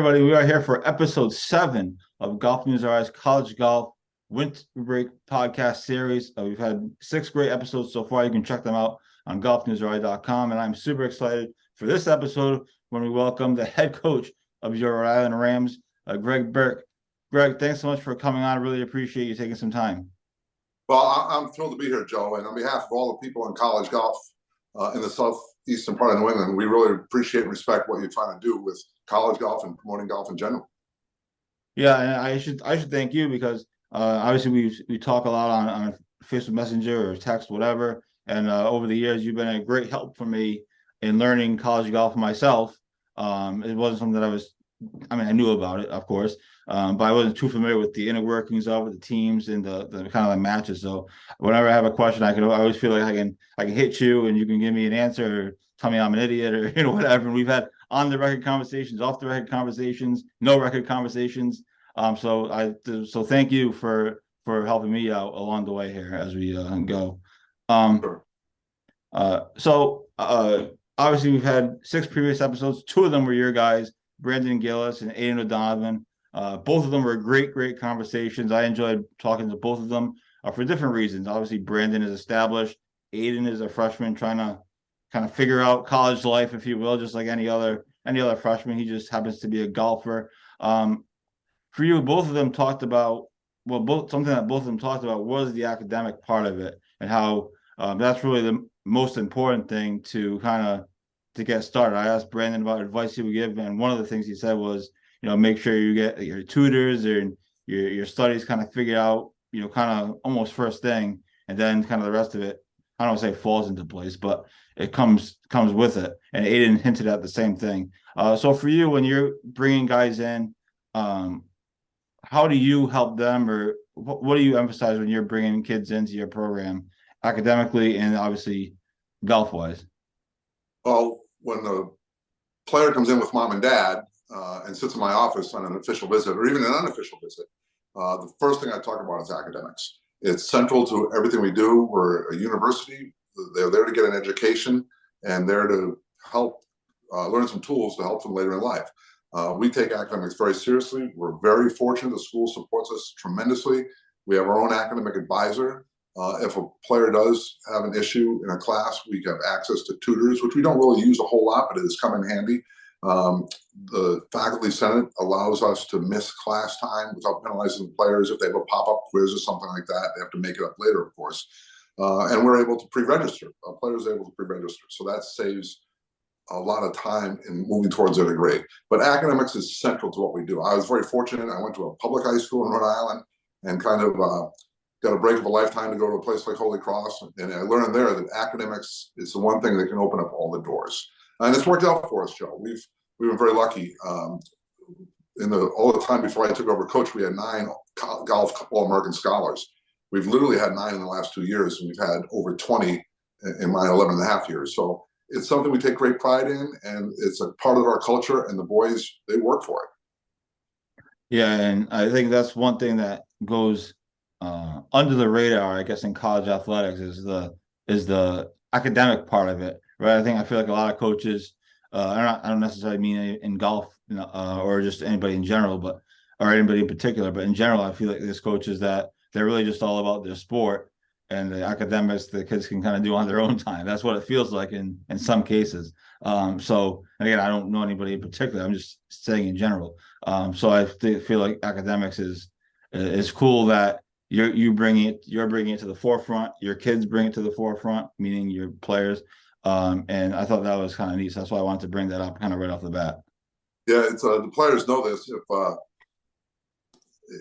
everybody. We are here for episode 7 of Golf News RI's College Golf Winter Break podcast series. We've had 6 great episodes so far. You can check them out on GolfNewsRI.com. And I'm super excited for this episode when we welcome the head coach of your Rhody Rams, Gregg Burke. Gregg, thanks so much for coming on. I really appreciate you taking some time. Well, I'm thrilled to be here, Joe. And on behalf of all the people in college golf in the southeastern part of New England, we really appreciate and respect what you're trying to do with college golf and promoting golf in general. Yeah, and I should thank you because obviously we talk a lot on Facebook Messenger or text, whatever. And over the years, you've been a great help for me in learning college golf myself. It wasn't something that I knew about it, of course, but I wasn't too familiar with the inner workings of it, the teams and the kind of the matches. So whenever I have a question, I always feel like I can hit you and you can give me an answer or tell me I'm an idiot or whatever. And we've had on the record conversations, off the record conversations, no record conversations. So thank you for helping me out along the way here as we go. Sure. Obviously we've had 6 previous episodes. 2 of them were your guys, Brandon Gillis and Aiden O'Donovan. Both of them were great conversations. I enjoyed talking to both of them for different reasons. Obviously, Brandon is established. Aiden is a freshman trying to kind of figure out college life, if you will, just like any other freshman. He just happens to be a golfer. For you, both of them talked about something that both of them talked about was the academic part of it and how that's really the most important thing to get started. I asked Brandon about advice he would give, and one of the things he said was, make sure you get your tutors or your studies kind of figured out, kind of almost first thing, and then kind of the rest of it, I don't say falls into place, but it comes with it. And Aiden hinted at the same thing. So for you, when you're bringing guys in, how do you help them, or what do you emphasize when you're bringing kids into your program, academically and obviously golf-wise? Well, when the player comes in with mom and dad and sits in my office on an official visit or even an unofficial visit, the first thing I talk about is academics. It's central to everything we do. We're a university. They're there to get an education and there to help learn some tools to help them later in life. We take academics very seriously. We're very fortunate. The school supports us tremendously. We have our own academic advisor. If a player does have an issue in a class, we have access to tutors, which we don't really use a whole lot, but it has come in handy. The faculty senate allows us to miss class time without penalizing the players. If they have a pop-up quiz or something like that, they have to make it up later, of course. And we're able to pre-register. A player is able to pre-register. So that saves a lot of time in moving towards their degree. But academics is central to what we do. I was very fortunate. I went to a public high school in Rhode Island and kind of got a break of a lifetime to go to a place like Holy Cross. And I learned there that academics is the one thing that can open up all the doors. And it's worked out for us, Joe. We've been very lucky. All the time before I took over coach, we had 9 golf All-American scholars. We've literally had 9 in the last 2 years, and we've had over 20 in my 11 and a half years. So it's something we take great pride in, and it's a part of our culture, and the boys, they work for it. Yeah, and I think that's one thing that goes under the radar, I guess, in college athletics is the academic part of it, right? I feel like a lot of coaches, I don't necessarily mean in golf, or just anybody in general, or anybody in particular, but in general, I feel like there's coaches that they're really just all about their sport, and the academics the kids can kind of do on their own time. That's what it feels like in some cases. So again, I don't know anybody in particular. I'm just saying in general. So I feel like academics is cool that you're bringing it to the forefront. Your kids bring it to the forefront, meaning your players. And I thought that was kind of neat. So that's why I wanted to bring that up kind of right off the bat. Yeah, it's the players know this.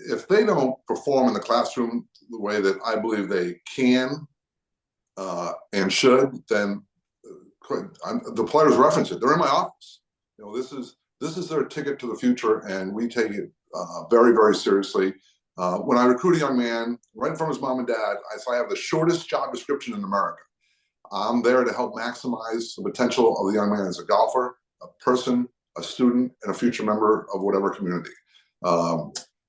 If they don't perform in the classroom the way that I believe they can and should, then the players reference it. They're in my office. This is their ticket to the future, and we take it very, very seriously. When I recruit a young man, right from his mom and dad, I have the shortest job description in America. I'm there to help maximize the potential of the young man as a golfer, a person, a student, and a future member of whatever community.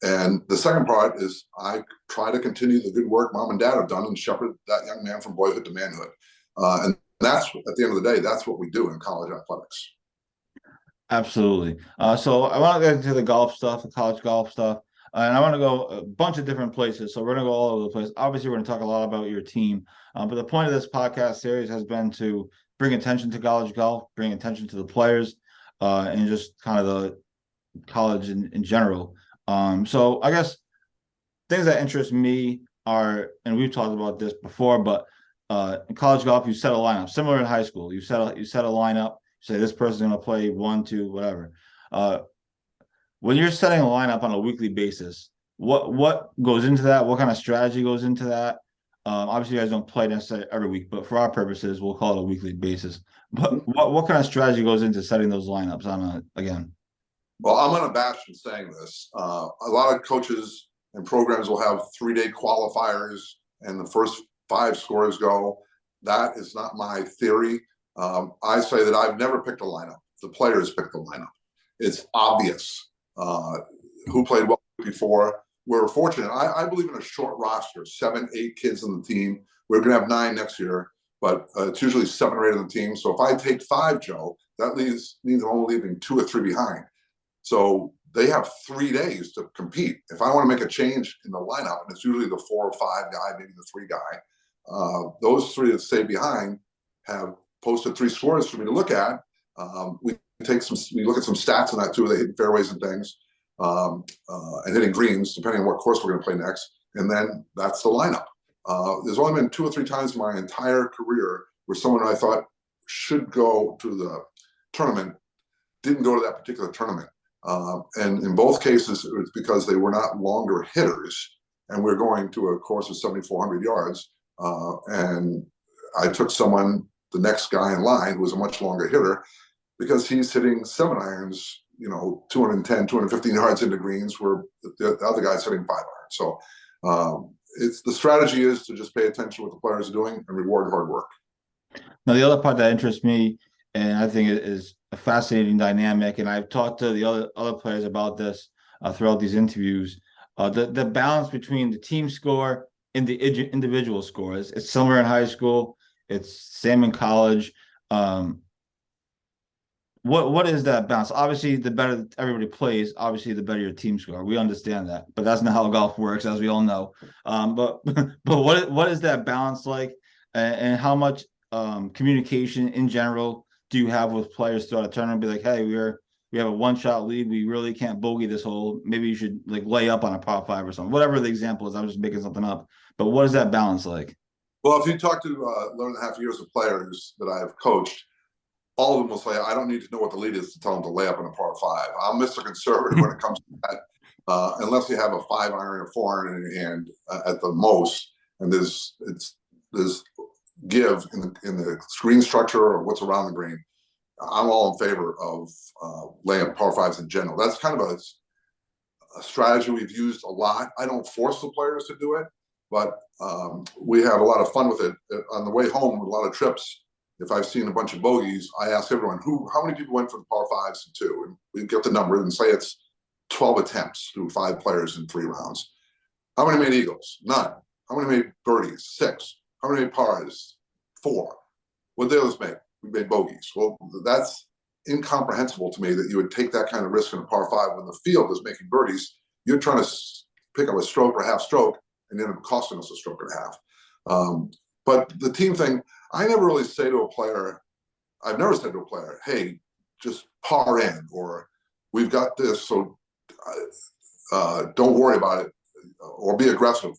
And the second part is I try to continue the good work mom and dad have done and shepherd that young man from boyhood to manhood. And that's, at the end of the day, that's what we do in college athletics. Absolutely. So I want to get into the golf stuff, the college golf stuff, and I want to go a bunch of different places. So we're going to go all over the place. Obviously, we're going to talk a lot about your team, but the point of this podcast series has been to bring attention to college golf, bring attention to the players, and just kind of the college in general. So I guess things that interest me are, and we've talked about this before, but in college golf, you set a lineup similar in high school. You set a lineup. You say this person's going to play one, two, whatever. Uh, when you're setting a lineup on a weekly basis, what goes into that? What kind of strategy goes into that? Obviously, you guys don't play necessarily every week, but for our purposes, we'll call it a weekly basis. But what kind of strategy goes into setting those lineups on again? Well, I'm unabashed in saying this. A lot of coaches and programs will have 3-day qualifiers, and the first 5 scores go. That is not my theory. I say that I've never picked a lineup. The players pick the lineup. It's obvious who played well before. We're fortunate. I believe in a short roster, 7, 8 kids on the team. We're going to have 9 next year, but it's usually 7 or 8 on the team. So if I take 5, Joe, that means I'm only leaving 2 or 3 behind. So they have 3 days to compete. If I want to make a change in the lineup, and it's usually the 4 or 5 guy, maybe the 3 guy, those 3 that stay behind have posted 3 scores for me to look at. We look at some stats on that too. They hit fairways and things, and hitting greens, depending on what course we're going to play next. And then that's the lineup. There's only been 2 or 3 times in my entire career where someone I thought should go to the tournament didn't go to that particular tournament. And in both cases, it was because they were not longer hitters, and we're going to a course of 7,400 yards. And I took someone, the next guy in line, who was a much longer hitter, because he's hitting 7 irons, 210, 215 yards into greens, where the other guy's hitting 5 irons. So it's the strategy is to just pay attention to what the players are doing and reward hard work. Now, the other part that interests me, and I think it is a fascinating dynamic, and I've talked to the other players about this throughout these interviews. The balance between the team score and the individual score it's similar in high school. It's same in college. What is that balance? Obviously, the better everybody plays, obviously the better your team score. We understand that, but that's not how golf works, as we all know. But but what is that balance like, and how much communication in general do you have with players throughout a tournament? Be like, hey, we have a 1-shot lead. We really can't bogey this hole. Maybe you should like lay up on a par 5 or something. Whatever the example is, I'm just making something up. But what is that balance like? Well, if you talk to 11.5 years of players that I have coached, all of them will say, I don't need to know what the lead is to tell them to lay up on a par 5. I'm Mr. Conservative when it comes to that. Unless you have a 5 iron or 4 iron in your hand at the most, and there's give in the screen structure or what's around the green, I'm all in favor of laying par 5s in general. That's kind of a strategy we've used a lot. I don't force the players to do it, but we have a lot of fun with it. On the way home, with a lot of trips, if I've seen a bunch of bogeys, I ask everyone, how many people went for the par 5s and 2? And we get the number and say it's 12 attempts through 5 players in 3 rounds. How many made eagles? None. How many made birdies? 6. How many made pars? 4. What did the others make? We made bogeys. Well, that's incomprehensible to me that you would take that kind of risk in a par 5 when the field is making birdies. You're trying to pick up a stroke or a half stroke and end up costing us a stroke and a half. But the team thing, I never really say to a player, I've never said to a player, hey, just par in, or we've got this, so don't worry about it, or be aggressive.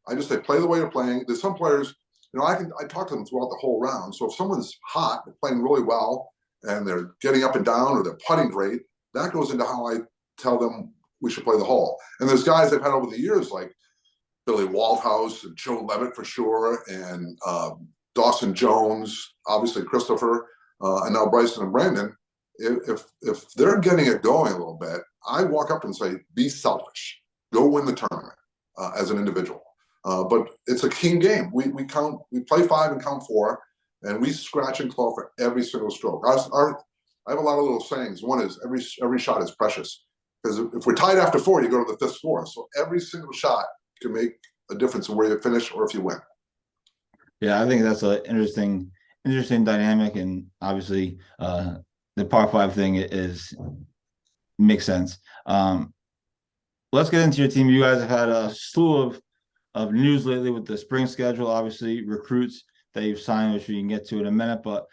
I just say, play the way you're playing. There's some players, I talk to them throughout the whole round. So if someone's hot, they're playing really well, and they're getting up and down, or they're putting great, that goes into how I tell them we should play the hole. And there's guys I've had over the years, like Billy Waldhouse and Joe Levitt for sure, and Dawson Jones, obviously Christopher, and now Bryson and Brandon. If they're getting it going a little bit, I walk up and say, be selfish. Go win the tournament as an individual. But it's a team game. We play 5 and count 4, and we scratch and claw for every single stroke. I have a lot of little sayings. One is every shot is precious, because if we're tied after 4, you go to the 5th score. So every single shot can make a difference in where you finish or if you win. Yeah, I think that's an interesting dynamic, and obviously the par five thing is makes sense. Let's get into your team. You guys have had a slew of news lately with the spring schedule, obviously recruits that you've signed, which we can get to in a minute. But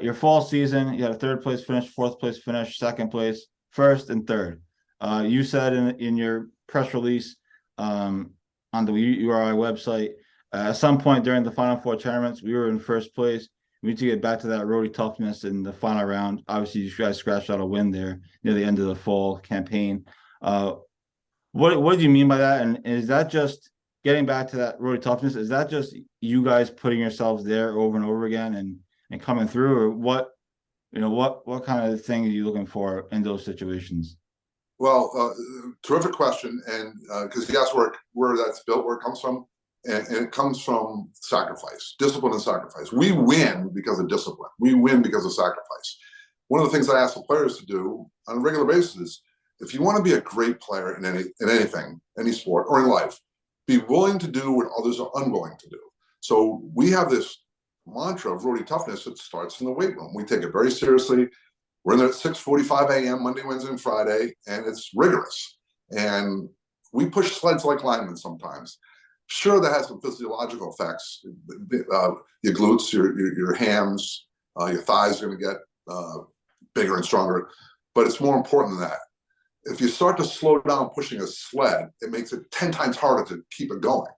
your fall season, you had a third place finish, fourth place finish, second place, first, and third. You said in your press release on the URI website, at some point during the Final Four tournaments, we were in first place. We need to get back to that Rhody toughness in the final round. Obviously, you guys scratched out a win there near the end of the fall campaign. What do you mean by that? And is that just getting back to that Rhody toughness? Is that just you guys putting yourselves there over and over again and coming through, or what? What kind of thing are you looking for in those situations? Well, terrific question, and because you asked where that's built, where it comes from, and it comes from sacrifice, discipline, and sacrifice. We win because of discipline. We win because of sacrifice. One of the things I ask the players to do on a regular basis is, if you want to be a great player in anything, any sport, or in life, be willing to do what others are unwilling to do. So we have this mantra of Rhody toughness that starts in the weight room. We take it very seriously. We're in there at 6:45 a.m. Monday, Wednesday, and Friday, and it's rigorous. And we push sleds like linemen sometimes. Sure, that has some physiological effects. Your glutes, your hams, your thighs are going to get bigger and stronger. But it's more important than that. If you start to slow down pushing a sled, it makes it 10 times harder to keep it going.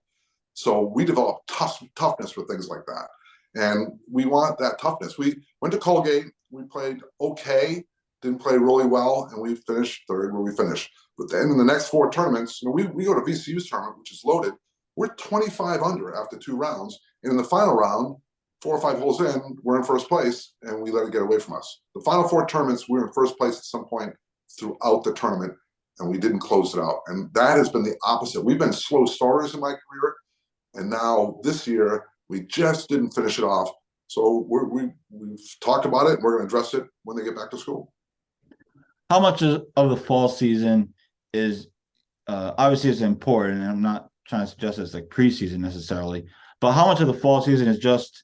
So we develop toughness with things like that. And we want that toughness. We went to Colgate, we played okay, didn't play really well, and we finished third where we finished. But then in the next four tournaments, we go to VCU's tournament, which is loaded. We're 25 under after two rounds. And in the final round, 4 or 5 holes in, we're in first place, and we let it get away from us. The final four tournaments, we were in first place at some point throughout the tournament, and we didn't close it out. And that has been the opposite. We've been slow starters in my career, and now this year we just didn't finish it off. So we've talked about it, and we're going to address it when they get back to school. How much of the fall season is obviously it's important, and I'm not trying to suggest it's like preseason necessarily, but how much of the fall season is just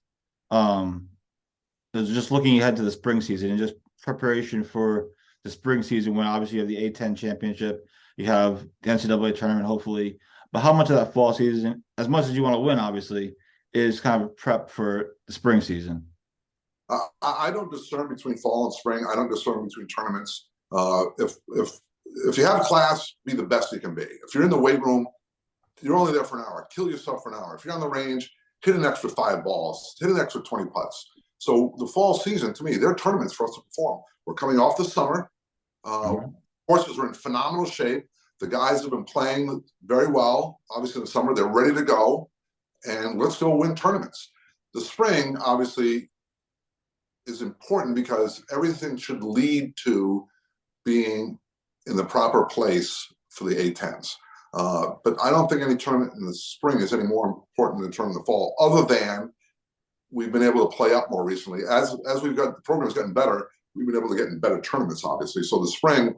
looking ahead to the spring season and just preparation for the spring season, when obviously you have the A10 championship, you have the NCAA tournament, hopefully. But how much of that fall season, as much as you want to win, obviously, is kind of prep for the spring season? I don't discern between fall and spring. I don't discern between tournaments. If you have class, be the best you can be. If you're in the weight room, you're only there for an hour. Kill yourself for an hour. If you're on the range, hit an extra 5 balls, hit an extra 20 putts. So the fall season, to me, they're tournaments for us to perform. We're coming off the summer. Horses are in phenomenal shape. The guys have been playing very well. Obviously, in the summer, they're ready to go. And let's go win tournaments. The spring, obviously, is important because everything should lead to being in the proper place for the A10s. But I don't think any tournament in the spring is any more important than the tournament in the fall, other than we've been able to play up more recently. As we've got, the program's gotten better, we've been able to get in better tournaments, obviously. So the spring,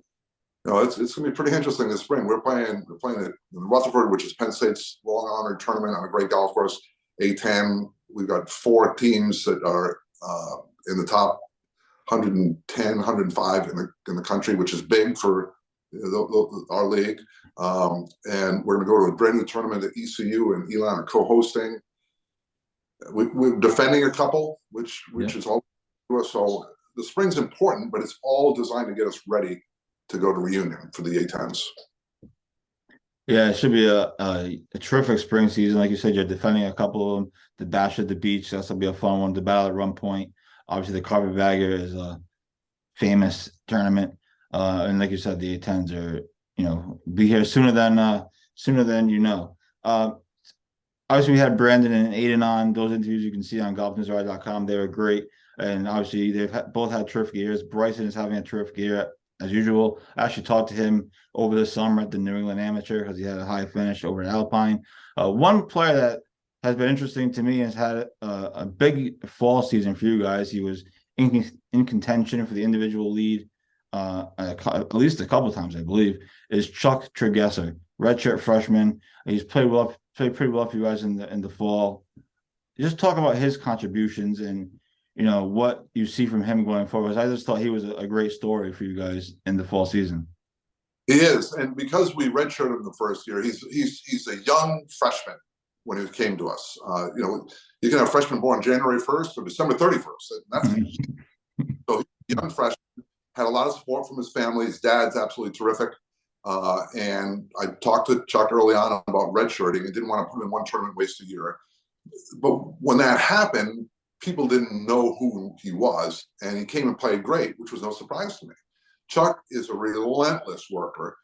it's going to be pretty interesting this spring. We're playing it in Rutherford, which is Penn State's long-honored tournament on a great golf course, A10. We've got 4 teams that are in the top 110, 105 in the country, which is big for our league. And we're going to go to a brand new tournament at ECU, and Elon are co-hosting. We're defending a couple, which is all. So the spring's important, but it's all designed to get us ready to go to reunion for the A10s. Yeah, it should be a terrific spring season. Like you said, you're defending a couple of them. The Bash at the Beach, that's going to be a fun one. The Battle at Run Point. Obviously, the Carpetbagger is a famous tournament. And like you said, the A10s are, be here sooner than you know. Obviously, we had Brandon and Aiden on. Those interviews you can see on GolfNewsRI.com. They were great. And obviously, they've both had terrific years. Bryson is having a terrific year, as usual. I actually talked to him over the summer at the New England Amateur because he had a high finish over at Alpine. One player that has been interesting to me has had a big fall season for you guys. He was in contention for the individual lead at least a couple of times, I believe, is Chuck Tregesser, redshirt freshman. He's played pretty well for you guys in the fall. Just talk about his contributions and what you see from him going forward. I just thought he was a great story for you guys in the fall season. He is, and because we redshirted him the first year, he's a young freshman when he came to us. You can have freshmen born January 1st or December 31st. That's so young freshman, had a lot of support from his family. His dad's absolutely terrific. And I talked to Chuck early on about redshirting. I didn't want to put him in one tournament, waste a year. But when that happened, people didn't know who he was, and he came and played great, which was no surprise to me. Chuck is a relentless worker.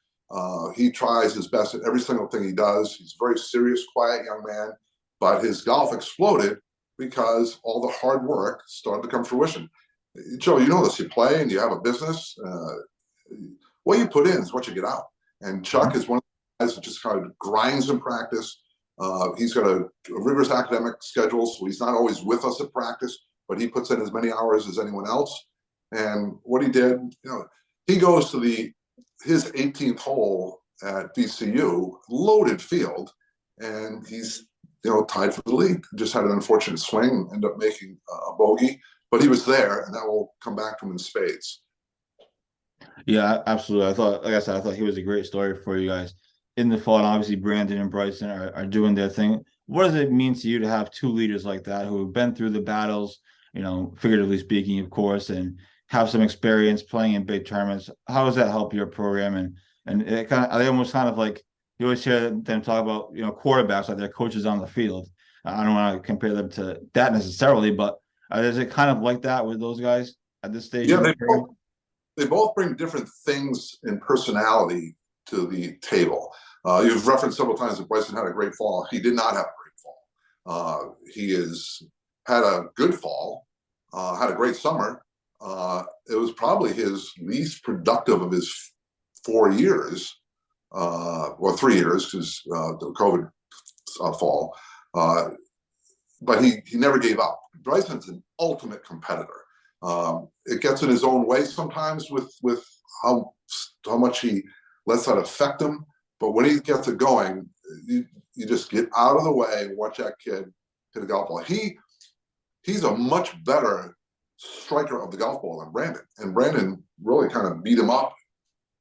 He tries his best at every single thing he does. He's a very serious, quiet young man, but his golf exploded because all the hard work started to come to fruition. Joe, you know this, you play and you have a business. What you put in is what you get out. And Chuck is one of the guys that just kind of grinds in practice. He's got a rigorous academic schedule, so he's not always with us at practice, but he puts in as many hours as anyone else. And what he did, he goes to his 18th hole at VCU, loaded field, and he's tied for the lead. Just had an unfortunate swing, ended up making a bogey, but he was there, and that will come back to him in spades. Yeah, absolutely. Like I said, I thought he was a great story for you guys in the fall. And obviously, Brandon and Bryson are doing their thing. What does it mean to you to have two leaders like that who have been through the battles, figuratively speaking, of course, and have some experience playing in big tournaments? How does that help your program? And it they almost kind of like you always hear them talk about, quarterbacks like their coaches on the field. I don't want to compare them to that necessarily, but is it kind of like that with those guys at this stage? Yeah, they both bring different things in personality to the table. You've referenced several times that Bryson had a great fall. He did not have a great fall. He had a good fall, had a great summer. It was probably his least productive of his 4 years, or 3 years, because the COVID fall. But he never gave up. Bryson's an ultimate competitor. It gets in his own way sometimes with how much he lets that affect him. But when he gets it going, you just get out of the way and watch that kid hit a golf ball. He's a much better striker of the golf ball than Brandon. And Brandon really kind of beat him up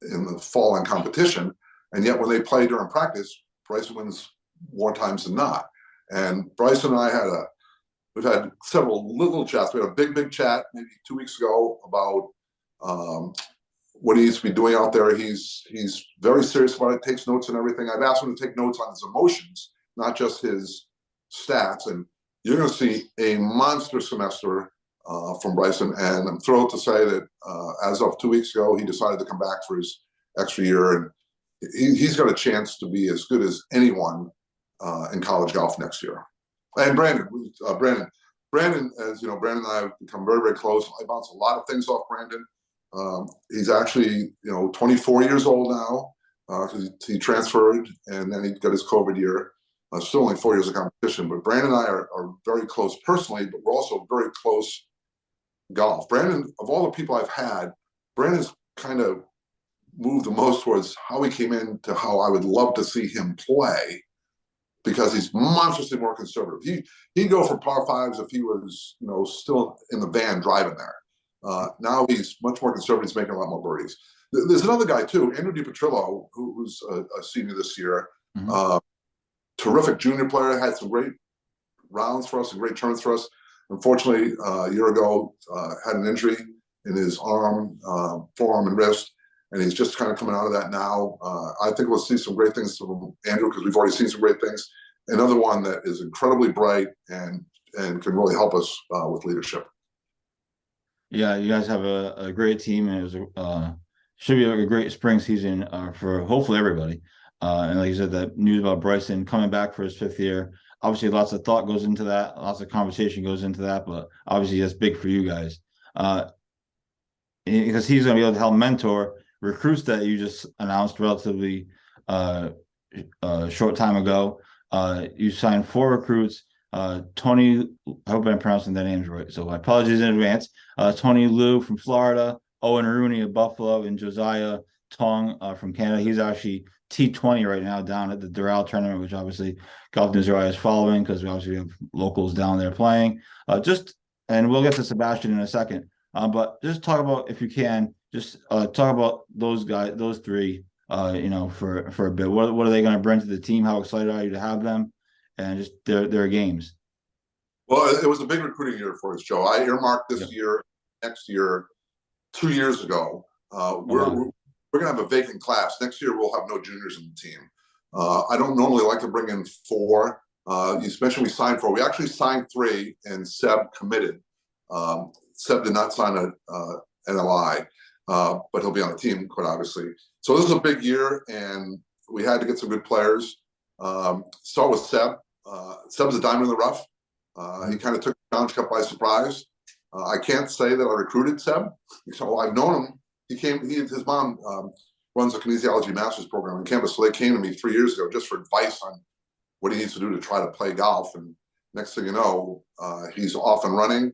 in the fall in competition. And yet when they play during practice, Bryson wins more times than not. And Bryson and I we've had several little chats. We had a big chat maybe 2 weeks ago about what he needs to be doing out there. He's very serious about it, takes notes and everything. I've asked him to take notes on his emotions, not just his stats. And you're going to see a monster semester from Bryson. And I'm thrilled to say that as of 2 weeks ago, he decided to come back for his extra year. And he's got a chance to be as good as anyone in college golf next year. And Brandon, as you know, Brandon and I have become very close. I bounce a lot of things off Brandon. He's actually, 24 years old now, because he transferred and then he got his COVID year. Still only 4 years of competition, but Brandon and I are very close personally, but we're also very close golf. Brandon, of all the people I've had, Brandon's kind of moved the most towards how he came in to how I would love to see him play, because he's monstrously more conservative. He'd go for par fives if he was, still in the van driving there. Now he's much more conservative. He's making a lot more birdies. There's another guy too, Andrew DiPetrillo, who's a senior this year. Mm-hmm. Terrific junior player, had some great rounds for us and great turns for us. Unfortunately, a year ago, had an injury in his arm, forearm and wrist, and he's just kind of coming out of that now. I think we'll see some great things from Andrew, because we've already seen some great things. Another one that is incredibly bright and can really help us with leadership. Yeah, you guys have a great team, and it was should be a great spring season for hopefully everybody. And like you said, that news about Bryson coming back for his 5th year, obviously lots of thought goes into that, lots of conversation goes into that, but obviously that's big for you guys. Because he's going to be able to help mentor recruits that you just announced relatively short time ago. You signed 4 recruits. Tony, I hope I'm pronouncing their names right, so my apologies in advance. Tony Liu from Florida, Owen Rooney of Buffalo, and Josiah Tong from Canada. He's actually T20 right now down at the Doral tournament, which obviously GolfNewsRI is following, because we obviously have locals down there playing. Just and we'll get to Sebastian in a second. But just talk about, if you can, just talk about those guys, those three, for a bit. What are they going to bring to the team? How excited are you to have them? And just their games. Well, it was a big recruiting year for us, Joe. I earmarked this year, next year, 2 years ago. We're going to have a vacant class. Next year, we'll have no juniors in the team. I don't normally like to bring in 4. You mentioned we signed 4. We actually signed 3, and Seb committed. Seb did not sign a NLI, but he'll be on the team, quite obviously. So this is a big year, and we had to get some good players. Start with Seb. Seb's a diamond in the rough. He kind of took the Challenge Cup by surprise. I can't say that I recruited Seb. So I've known him. His mom runs a kinesiology master's program on campus. So they came to me 3 years ago just for advice on what he needs to do to try to play golf. And next thing you know, he's off and running.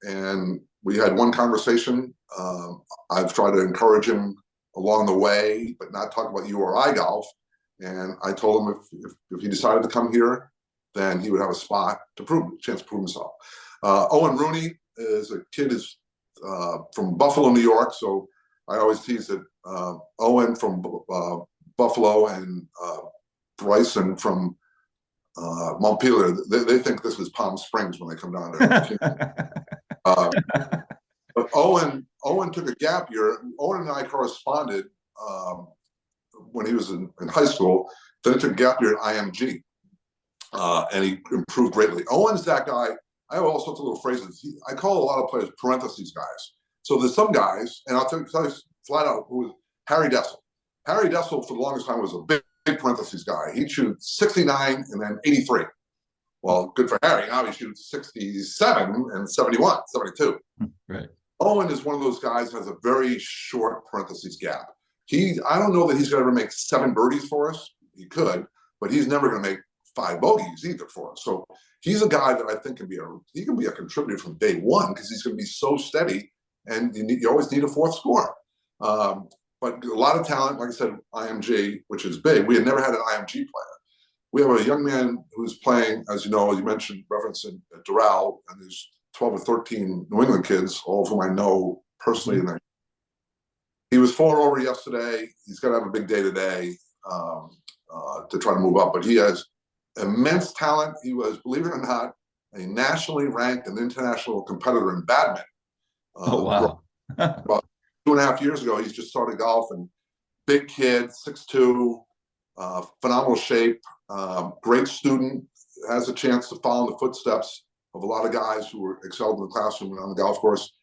And we had one conversation. I've tried to encourage him along the way, but not talk about URI golf. And I told him if he decided to come here, then he would have a chance to prove himself. Owen Rooney is a kid from Buffalo, New York. So I always tease that Owen from Buffalo and Bryson from Montpelier, they think this is Palm Springs when they come down there. But Owen took a gap year. Owen and I corresponded when he was in high school. Then he took a gap year at IMG, and he improved greatly. Owen's that guy. I have all sorts of little phrases. I call a lot of players parentheses guys. So there's some guys, and I'll tell you flat out, who was Harry Dessel. Harry Dessel, for the longest time, was a big parentheses guy. He'd shoot 69 and then 83. Well, good for Harry. Now he shoots 67 and 71, 72. Right. Owen is one of those guys that has a very short parentheses gap. I don't know that he's going to ever make 7 birdies for us. He could, but he's never going to make 5 bogeys either for us. So he's a guy that I think can be a contributor from day one, because he's going to be so steady, and you always need a 4th scorer. But a lot of talent, like I said, IMG, which is big. We had never had an IMG player. We have a young man who's playing, as you know, you mentioned, referencing Doral, and there's 12 or 13 New England kids, all of whom I know personally. Mm-hmm. He was 4 over yesterday. He's got to have a big day today to try to move up, but he has immense talent. He was, believe it or not, a nationally ranked and international competitor in badminton. Oh, wow. About 2.5 years ago, he's just started golf, and big kid, 6'2", phenomenal shape, great student, has a chance to follow in the footsteps of a lot of guys who were excelled in the classroom and on the golf course.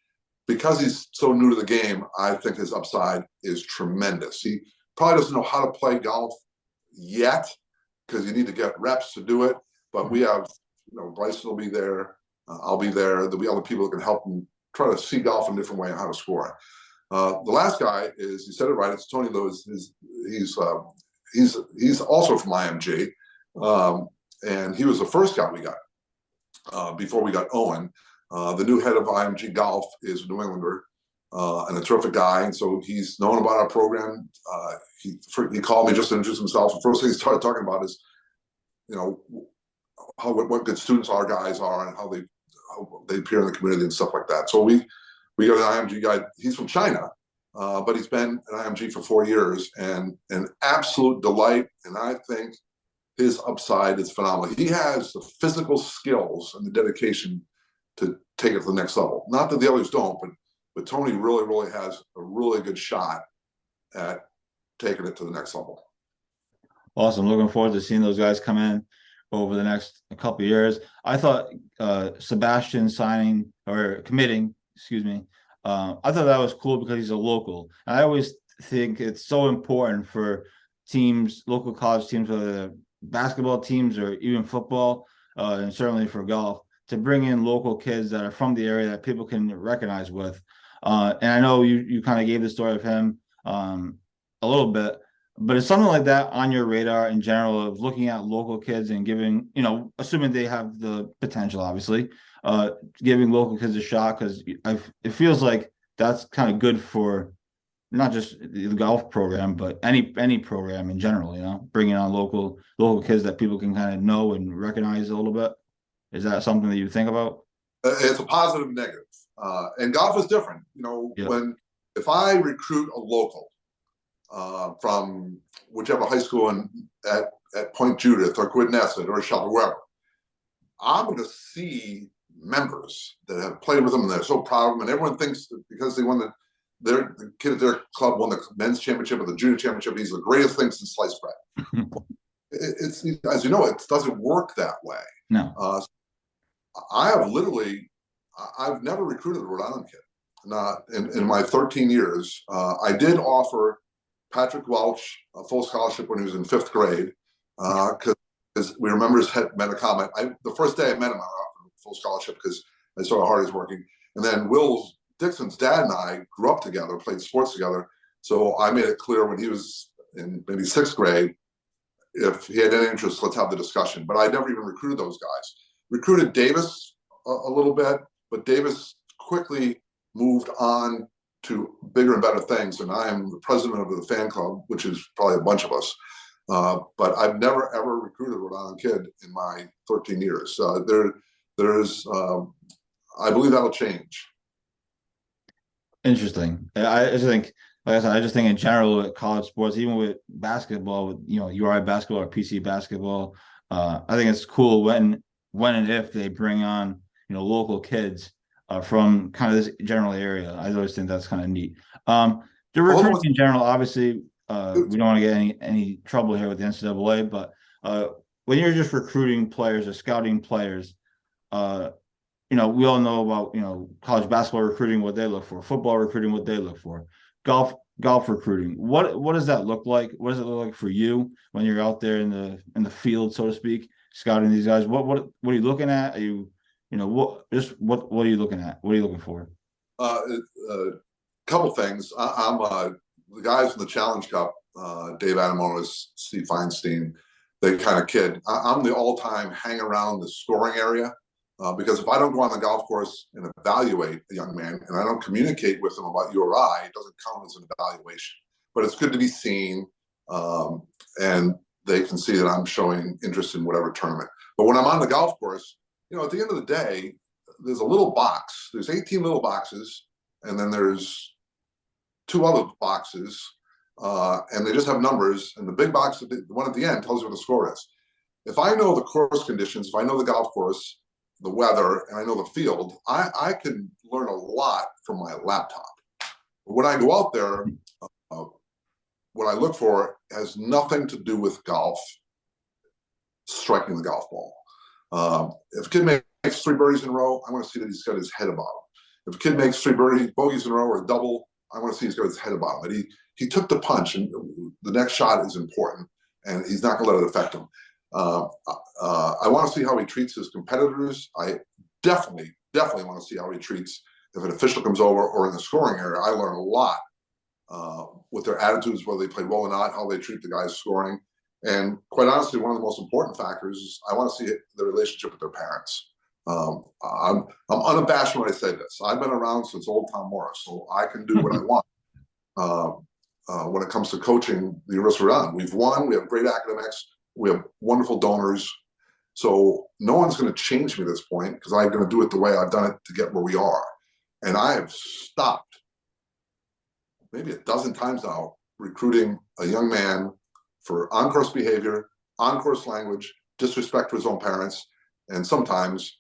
Because he's so new to the game, I think his upside is tremendous. He probably doesn't know how to play golf yet, because you need to get reps to do it. But we have, Bryson will be there. I'll be there. There'll be other people that can help him try to see golf in a different way and how to score. The last guy is, you said it right, it's Tony Lewis. He's also from IMG. And he was the first guy we got before we got Owen. The new head of IMG Golf is a New Englander and a terrific guy. And so he's known about our program. He called me just to introduce himself. The first thing he started talking about is, what good students our guys are and how they appear in the community and stuff like that. So we got an IMG guy. He's from China, but he's been at IMG for 4 years, and an absolute delight. And I think his upside is phenomenal. He has the physical skills and the dedication to take it to the next level. Not that the others don't, but Tony really, really has a really good shot at taking it to the next level. Awesome. Looking forward to seeing those guys come in over the next couple of years. I thought Sebastian committing, I thought that was cool because he's a local. And I always think it's so important for teams, local college teams, whether they're basketball teams or even football, and certainly for golf, to bring in local kids that are from the area that people can recognize with. And I know you kind of gave the story of him a little bit, but is something like that on your radar in general, of looking at local kids and giving, assuming they have the potential, obviously, giving local kids a shot? Because it feels like that's kind of good for not just the golf program, but any program in general, bringing on local kids that people can kind of know and recognize a little bit. Is that something that you think about? It's a positive and negative. And golf is different. You know, Yeah. if I recruit a local from whichever high school at Point Judith or Quidnesset or Shelby, wherever, I'm going to see members that have played with them and they're so proud of them, and everyone thinks that because they won the kid at their club won the men's championship or the junior championship, he's the greatest thing since sliced bread. It's, as you know, it doesn't work that way. No. I've never recruited a Rhode Island kid. Not in my 13 years. I did offer Patrick Welch a full scholarship when he was in 5th grade, because we remember his head met a comment. The first day I met him, I offered him a full scholarship because I saw how hard he's working. And then Will Dixon's dad and I grew up together, played sports together. So I made it clear when he was in maybe 6th grade, if he had any interest, let's have the discussion. But I never even recruited those guys. Recruited Davis a little bit, but Davis quickly moved on to bigger and better things. And I am the president of the fan club, which is probably a bunch of us. But I've never, ever recruited a Rhode Island kid in my 13 years. There's, I believe that'll change. Interesting. I just think, like I said, I just think in general with college sports, even with basketball, with URI basketball or PC basketball, I think it's cool when and if they bring on local kids from kind of this general area. I always think that's kind of neat. The recruiting in general, obviously, we don't want to get any trouble here with the NCAA, but when you're just recruiting players or scouting players, we all know about college basketball recruiting, what they look for, football recruiting, what they look for, golf recruiting. What does that look like? What does it look like for you when you're out there in the field, so to speak, scouting these guys? What are you looking at? Are you what are you looking at? What are you looking for? Couple things. I'm the guys in the Challenge Cup, Dave Adamonis, Steve Feinstein, that kind of kid. I'm the all-time hang around the scoring area, because if I don't go on the golf course and evaluate a young man and I don't communicate with him about URI, it doesn't count as an evaluation. But it's good to be seen, and they can see that I'm showing interest in whatever tournament. But when I'm on the golf course, at the end of the day, there's a little box. There's 18 little boxes, and then there's 2 other boxes, and they just have numbers. And the big box, the one at the end, tells you what the score is. If I know the course conditions, if I know the golf course, the weather, and I know the field, I can learn a lot from my laptop. When I go out there, what I look for has nothing to do with golf, striking the golf ball. If a kid makes 3 birdies in a row, I want to see that he's got his head about him. If a kid makes 3 bogeys in a row or a double, I want to see he's got his head about him. But he took the punch, and the next shot is important, and he's not going to let it affect him. I want to see how he treats his competitors. I definitely want to see how he treats if an official comes over or in the scoring area. I learn a lot with their attitudes, whether they play well or not, how they treat the guys scoring. And quite honestly, one of the most important factors is I want to see the relationship with their parents. I'm unabashed when I say this. I've been around since old Tom Morris, so I can do what I want. When it comes to coaching the University of Rhode Island, we've won. We have great academics. We have wonderful donors. So no one's going to change me at this point because I'm going to do it the way I've done it to get where we are. And I have stopped maybe a dozen times now recruiting a young man for on-course behavior, on-course language, disrespect to his own parents, and sometimes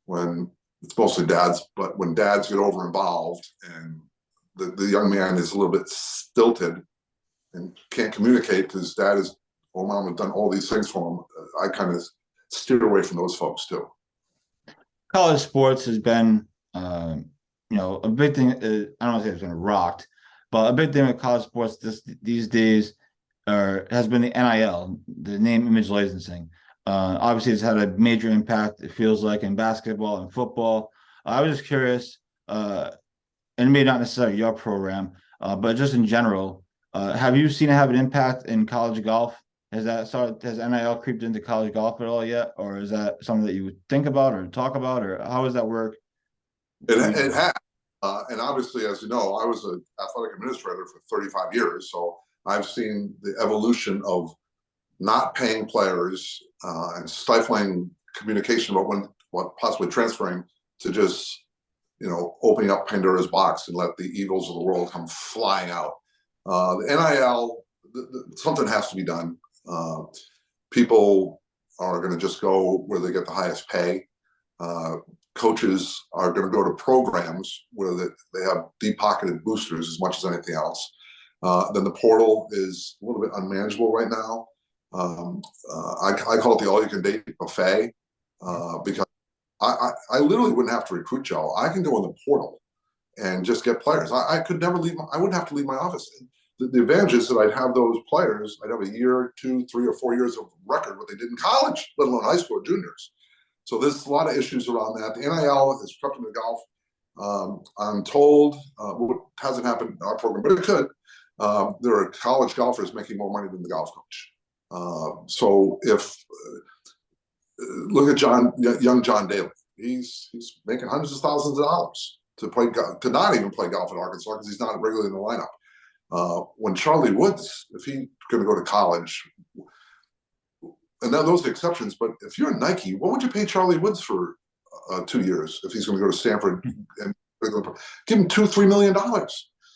when it's mostly dads, but when dads get over involved and the young man is a little bit stilted and can't communicate because dad is, well, mom has done all these things for him, I kind of steer away from those folks too. College sports has been, a big thing. I don't want to say it's been rocked, but a big thing with college sports these days has been the NIL, the name, image, licensing. Obviously, it's had a major impact, it feels like, in basketball and football. I was just curious, and maybe not necessarily your program, but just in general, have you seen it have an impact in college golf? Has NIL creeped into college golf at all yet? Or is that something that you would think about or talk about? Or how does that work? It has. And obviously, as you know, I was an athletic administrator for 35 years. So I've seen the evolution of not paying players and stifling communication about what possibly transferring to just, opening up Pandora's box and let the evils of the world come flying out. The NIL, something has to be done. People are going to just go where they get the highest pay. Coaches are going to go to programs where they have deep-pocketed boosters as much as anything else. Then the portal is a little bit unmanageable right now. I call it the all-you-can-date buffet because I literally wouldn't have to recruit Joe. I can go in the portal and just get players. I could never leave. I wouldn't have to leave my office. The advantage is that I'd have those players. I'd have a year, 2, 3, or 4 years of record what they did in college, let alone high school or juniors. So there's a lot of issues around that. The NIL is crept into golf. I'm told what hasn't happened in our program, but it could. There are college golfers making more money than the golf coach. So if look at young John Daly, he's making hundreds of thousands of dollars to not even play golf in Arkansas because he's not regularly in the lineup. When Charlie Woods, if he's going to go to college, and now those are exceptions, but if you're Nike, what would you pay Charlie Woods for 2 years if he's going to go to Stanford and give him $2-3 million?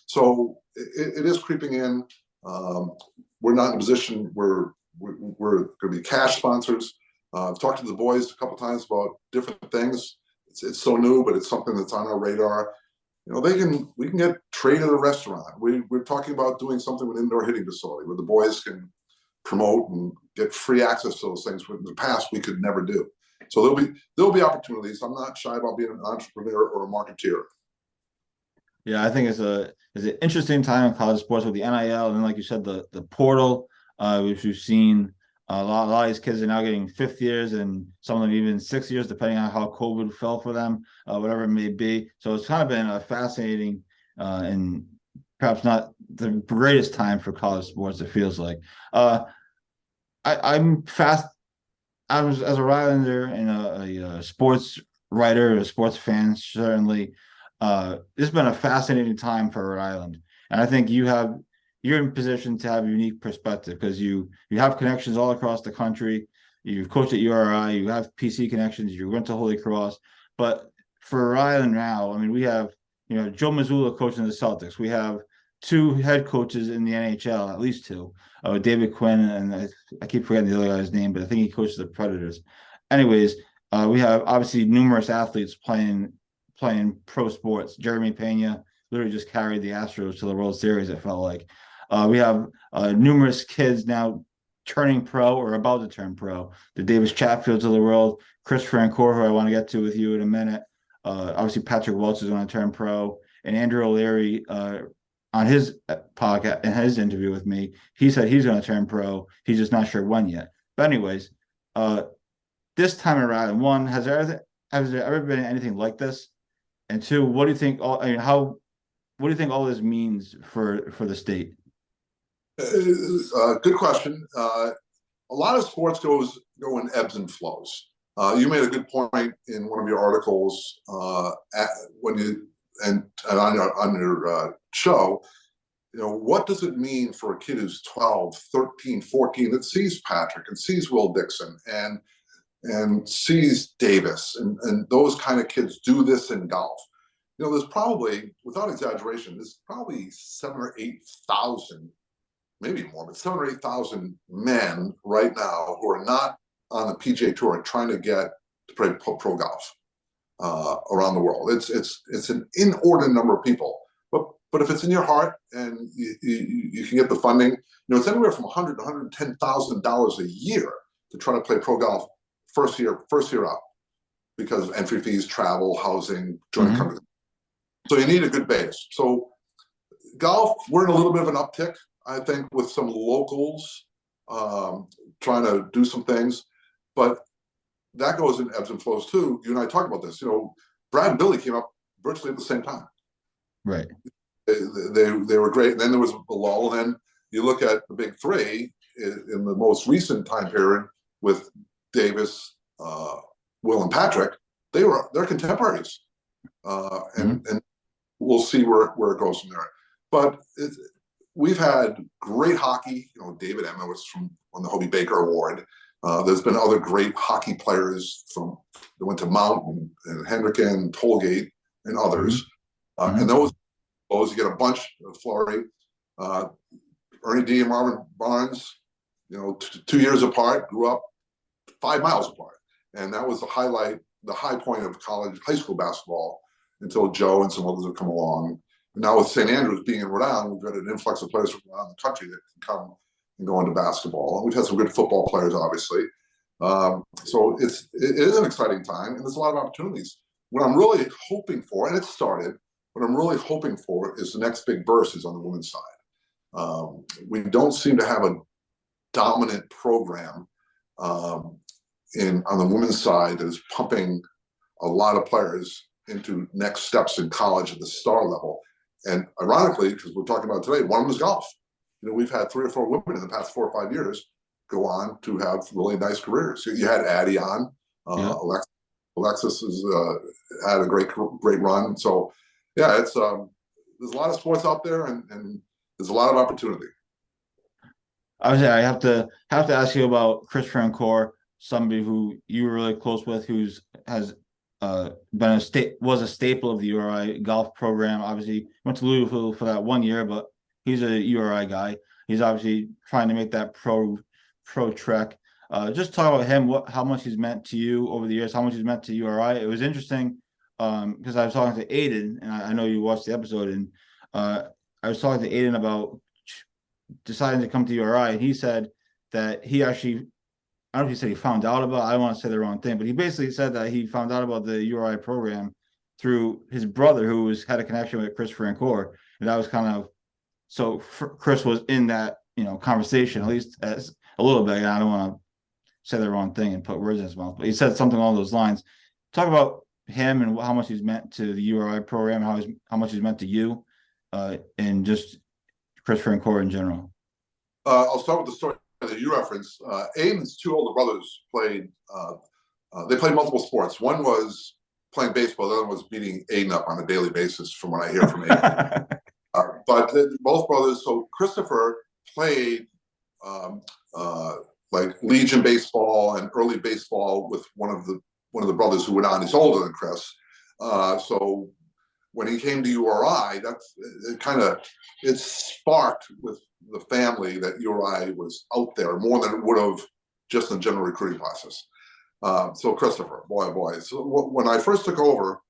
So it is creeping in. We're not in a position where we're going to be cash sponsors. I've talked to the boys a couple times about different things. It's so new, but it's something that's on our radar. We can get trade at a restaurant. We're talking about doing something with an indoor hitting facility where the boys can promote and get free access to those things. In the past, we could never do. So there'll be opportunities. I'm not shy about being an entrepreneur or a marketeer. Yeah, I think it's an interesting time in college sports with the NIL, and then, like you said, the portal, which we've seen. A lot of these kids are now getting 5th years and some of them even 6 years, depending on how COVID fell for them, whatever it may be. So it's kind of been a fascinating and perhaps not the greatest time for college sports, it feels like. I'm fast. I was, as a Rhode Islander and a sports writer, a sports fan, certainly. It's been a fascinating time for Rhode Island. And I think you're in position to have a unique perspective because you have connections all across the country. You've coached at URI, you have PC connections, you went to Holy Cross. But for Rhode Island now, I mean, we have, Joe Mazzulla coaching the Celtics. We have 2 head coaches in the NHL, at least 2, David Quinn, and I keep forgetting the other guy's name, but I think he coaches the Predators. Anyways, we have obviously numerous athletes playing pro sports. Jeremy Pena literally just carried the Astros to the World Series, it felt like. We have numerous kids now turning pro or about to turn pro. The Davis Chatfields of the world, Chris Francoeur, who I want to get to with you in a minute. Obviously, Patrick Welch is going to turn pro. And Andrew O'Leary, on his podcast, in his interview with me, he said he's going to turn pro. He's just not sure when yet. But anyways, this time around, one, has there ever been anything like this? And 2, what do you think? What do you think all this means for the state? Good question. A lot of sports go in ebbs and flows. You made a good point in one of your articles when you and on your show. What does it mean for a kid who's 12, 13, 14 that sees Patrick and sees Will Dixon and sees Davis and those kind of kids do this in golf? There's probably, without exaggeration, there's probably 7,000 or 8,000, maybe more, but 7,000 or 8,000 men right now who are not on the PGA Tour trying to get to play pro golf around the world. It's an inordinate number of people, but if it's in your heart and you can get the funding, it's anywhere from $100,000 to $110,000 a year to try to play pro golf first year out because of entry fees, travel, housing, joining companies. So you need a good base. So golf, we're in a little bit of an uptick, I think, with some locals trying to do some things, but that goes in ebbs and flows too. You and I talked about this. Brad and Billy came up virtually at the same time. Right. They were great. And then there was a lull. And then you look at the big 3 in the most recent time period with Davis, Will, and Patrick. They're contemporaries, and we'll see where it goes from there. But we've had great hockey. David Emma was won the Hobie Baker Award. There's been other great hockey players that went to Mount and Hendricken, Tollgate, and others. And those you get a bunch of Florey, Ernie D and Marvin Barnes, 2 years apart, grew up 5 miles apart. And that was the high point of high school basketball until Joe and some others have come along. And now with St. Andrews being in Rhode Island, we've got an influx of players from around the country that can come and go into basketball. And we've had some good football players, obviously. So it is an exciting time, and there's a lot of opportunities. What I'm really hoping for, and it started, what I'm really hoping for is the next big burst is on the women's side. We don't seem to have a dominant program on the women's side that is pumping a lot of players into next steps in college at the star level. And ironically, because we're talking about today, one of them is golf. We've had 3 or 4 women in the past 4 or 5 years go on to have really nice careers. You had Addie on, Alexis has had a great run. So yeah, it's there's a lot of sports out there, and there's a lot of opportunity. Obviously, I have to ask you about Chris Francoeur, somebody who you were really close with, has been was a staple of the URI golf program. Obviously, went to Louisville for that 1 year, but he's a URI guy. He's obviously trying to make that pro trek. Just talk about him, how much he's meant to you over the years, how much he's meant to URI. It was interesting because I was talking to Aiden, and I know you watched the episode, and I was talking to Aiden about deciding to come to URI, and he said that he actually, I don't know if he said he found out about, I don't want to say the wrong thing, but he basically said that he found out about the URI program through his brother, who had a connection with Chris Francoeur, and that was kind of, so Chris was in that conversation, at least as a little bit. I don't want to say the wrong thing and put words in his mouth, but he said something along those lines. Talk about him and how much he's meant to the URI program, how much he's meant to you, and just Chris Francoeur in general. I'll start with the story that you referenced. Aiden's 2 older brothers played. They played multiple sports. One was playing baseball. The other one was beating Aiden up on a daily basis, from what I hear from Aiden. But both brothers. So Christopher played like Legion baseball and early baseball with one of the brothers who went on. He's older than Chris. So when he came to URI, it sparked with the family that URI was out there more than it would have just in general recruiting classes. So Christopher, boy, oh boy. So when I first took over,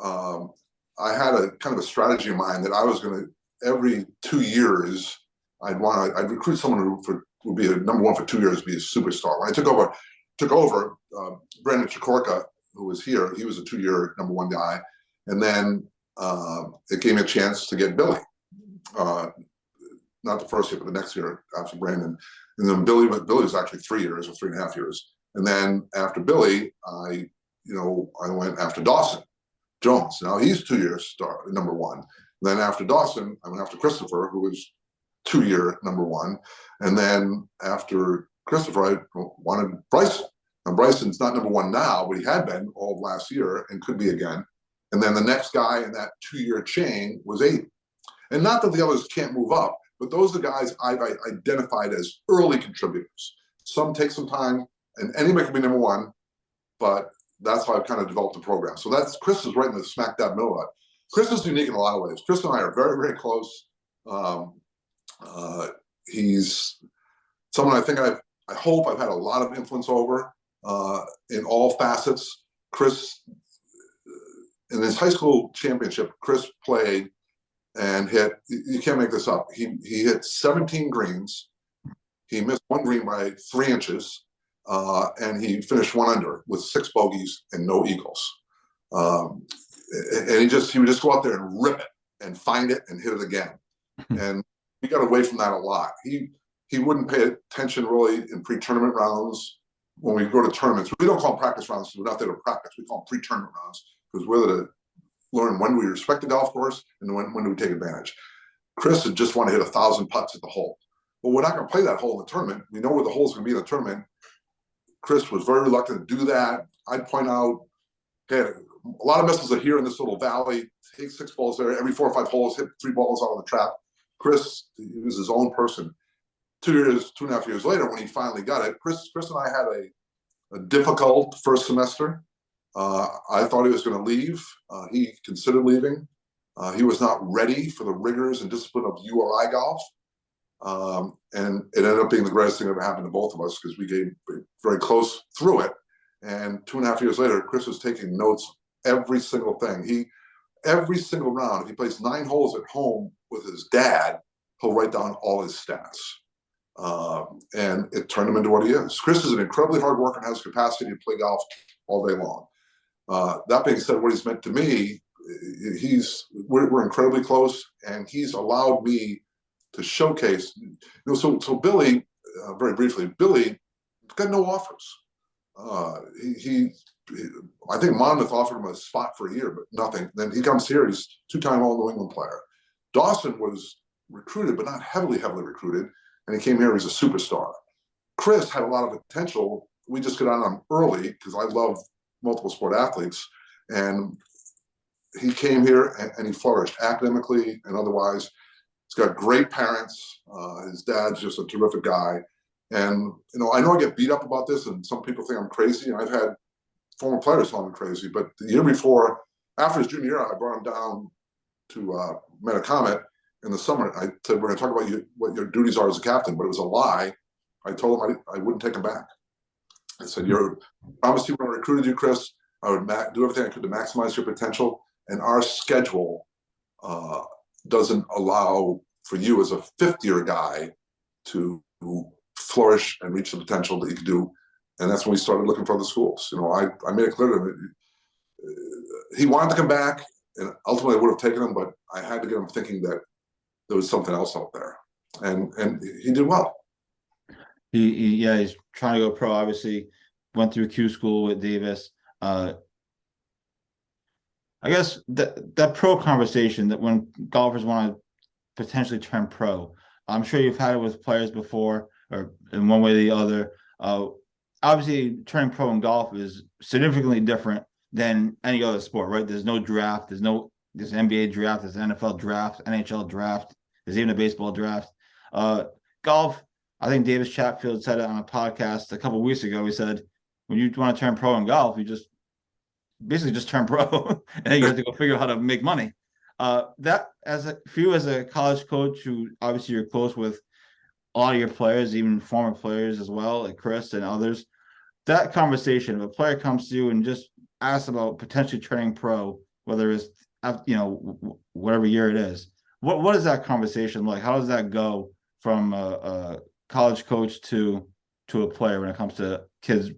I had a kind of a strategy in mind that I was going to, every 2 years, I'd recruit someone who would be a number 1 for 2 years, be a superstar. When I took over, Brandon Chikorka, who was here, he was a 2-year number 1 guy. And then it gave me a chance to get Billy. Not the first year, but the next year after Brandon. And then Billy was actually 3 years or 3.5 years. And then after Billy, I went after Dawson Jones. Now he's 2 years number 1. And then after Dawson, I went after Christopher, who was 2-year number 1. And then after Christopher, I wanted Bryson. Now Bryson's not number 1 now, but he had been all of last year and could be again. And then the next guy in that 2-year chain was Aiden. And not that the others can't move up, but those are the guys I've identified as early contributors. Some take some time, and anybody can be number 1, but that's how I've kind of developed the program. So Chris is right in the smack dab middle of it. Chris is unique in a lot of ways. Chris and I are very, very close. He's someone I think I hope I've had a lot of influence over in all facets. Chris, in his high school championship, Chris played and hit, you can't make this up, he hit 17 greens. He missed 1 green by 3 inches, and he finished 1 under with 6 bogeys and no eagles. And he would just go out there and rip it and find it and hit it again. And we got away from that a lot. He wouldn't pay attention really in pre-tournament rounds. When we go to tournaments, we don't call them practice rounds. We're not there to practice. We call them pre-tournament rounds because we're there to learn when do we respect the golf course and when do we take advantage. Chris would just want to hit 1,000 putts at the hole. But we're not going to play that hole in the tournament. We know where the hole's going to be in the tournament. Chris was very reluctant to do that. I'd point out, hey, a lot of misses are here in this little valley. Take 6 balls there. Every 4 or 5 holes, hit 3 balls out of the trap. Chris, he was his own person. two and a half years later, when he finally got it, Chris and I had a difficult first semester. I thought he was going to leave. He considered leaving. He was not ready for the rigors and discipline of URI golf. And it ended up being the greatest thing that ever happened to both of us, because we came very close through it. And 2.5 years later, Chris was taking notes every single thing. Every single round, if he plays 9 holes at home with his dad, he'll write down all his stats. And it turned him into what he is. Chris is an incredibly hard worker and has capacity to play golf all day long. That being said, what he's meant to me, we're incredibly close, and he's allowed me to showcase. So Billy, very briefly, Billy got no offers. I think Monmouth offered him a spot for a year, but nothing. Then he comes here. He's 2-time All New England player. Dawson was recruited, but not heavily recruited, and he came here as a superstar. Chris had a lot of potential. We just got on him early because I love multiple sport athletes, and he came here and he flourished academically and otherwise. He's got great parents. His dad's just a terrific guy. And, I know I get beat up about this, and some people think I'm crazy. And I've had former players tell me crazy. But the year before, after his junior year, I brought him down to Metacomet in the summer. I said, we're going to talk about what your duties are as a captain. But it was a lie. I told him I wouldn't take him back. I said, obviously when I recruited you, Chris, I would do everything I could to maximize your potential. And our schedule doesn't allow for you as a fifth-year guy to flourish and reach the potential that you could do. And that's when we started looking for other schools. I made it clear to him. He wanted to come back, and ultimately I would have taken him, but I had to get him thinking that there was something else out there. And he did well. He's trying to go pro. Obviously, went through Q school with Davis. I guess that pro conversation, that when golfers want to potentially turn pro, I'm sure you've had it with players before, or in one way or the other. Obviously, turning pro in golf is significantly different than any other sport, right? There's no draft. There's NBA draft. There's NFL draft, NHL draft. There's even a baseball draft. Golf, I think Davis Chatfield said it on a podcast a couple of weeks ago. He said, when you want to turn pro in golf, you basically just turn pro, and then you have to go figure out how to make money. For you as a college coach, who obviously you're close with a lot of your players, even former players as well, like Chris and others, that conversation, if a player comes to you and just asks about potentially turning pro, whether it's whatever year it is, what is that conversation like? How does that go from a college coach to a player when it comes to kids